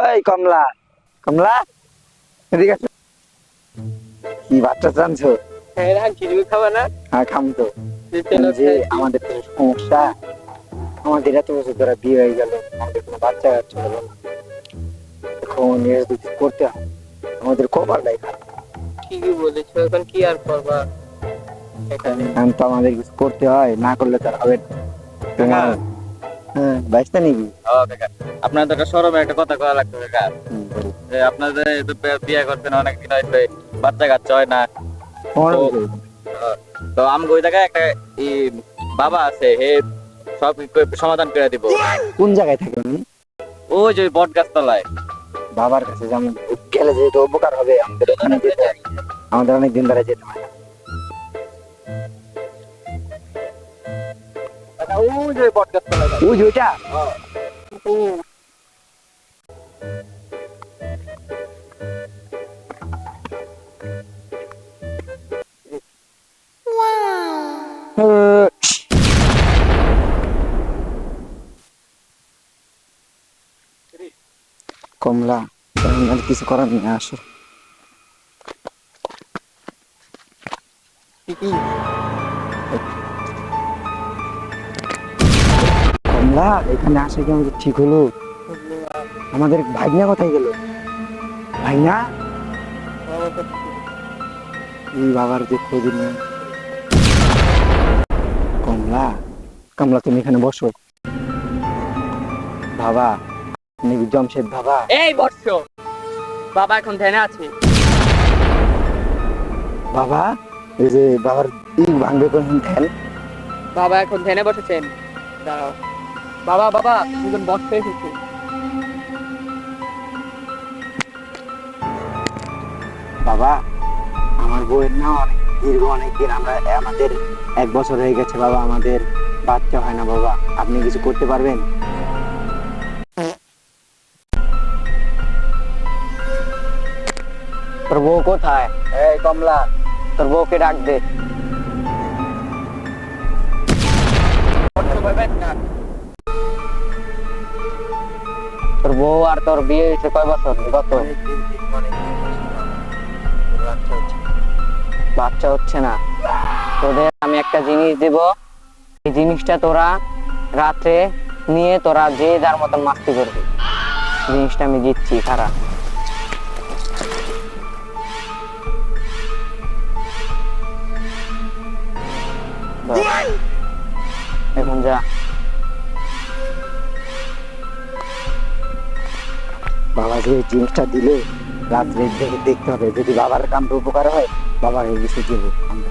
ওই কমলা, কমলা এদিকে আসো। কি বাচ্চা চানছো? হ্যাঁ রাখছি, তুমি খাবা না? হ্যাঁ খাম তো। যে তেলো যে খাইছি। আমাদের তো সমস্যা, আমাদের এত বছর ধরে বিয়ে হয়ে গেল, আমাদের কোনো বাচ্চা কাচ্চা হলো না। এখন এর যদি করতে হয়, আমাদের কপালটাই খারাপ। ঠিকই বলেছো, এখন কি আর করবা এখানে। এখন তো আমাদের কিছু করতে হয়, না করলে তো আর হবে না। তোমার হ্যাঁ বাইশটা নাকি? কাকা, আপনাদের একটা শরমের একটা কথা কওয়া লাগতো কাকা। বলো। যে আপনাদের এই তো বিয়ে করতেন অনেকদিন হয়েছে, বাচ্চা কাচ্চা হয় না। তোমার তো বিষয়। তো আমগো ওই জায়গায় একটা ই বাবা আছে, হে সব সমাধান করে দিব। কোন জায়গায় থাকে উনি? ওই যে বট গাছ তলায়। বাবার কাছে যেমন গেলে যেহেতু উপকার হবে, আমাদের ওখানে যেতে হয়। আমাদের অনেক দিন ধরে যেতে হয় না। ওই যে বট গাছ তলায়। ওই যে ওইটা? কমলা, আর কিছু করার নেই, আসো। কমলা, এখানে আসে কি আমাদের ঠিক হলো? আমাদের ভাইনা কোথায় গেল? ভাইনা এই বাবার যে খোঁজ নেই। কমলা, কমলা তুমি এখানে বসো। বাবা, আপনি কি জমশেদ বাবা? এই বর্ষ, বাবা এখন ধ্যানে আছে। বাবা, এই যে বাবার ইট ভাঙবে কোন ধ্যান? বাবা এখন ধ্যানে বসেছেন। দাঁড়াও বাবা, বাবা দুজন বসতে এসেছে। বাবা, আমার বউয়ের না অনেক দীর্ঘ অনেক দিন, আমাদের 1 বছর হয়ে গেছে বাবা, আমাদের বাচ্চা হয় না বাবা, আপনি কিছু করতে পারবেন? তোর বউ কোথায়? এই কমলা, তোর বউকে ডাক দে। তোর বউ আর তোর বিয়ে হয়েছে কয় বছর? কত? বাচ্চা হচ্ছে না। তোদের আমি একটা জিনিস দিব, এই জিনিসটা তোরা রাত্রে নিয়ে তোরা যে যার মতন মাস্তি করবি। জিনিসটা আমি দিচ্ছি, খারাপ। এখন যা। বাবা যে জিনিসটা দিলে রাত্রে দেখতে হবে, যদি বাবার কামটা উপকার হয় বাবার কিছু দেবো আমরা।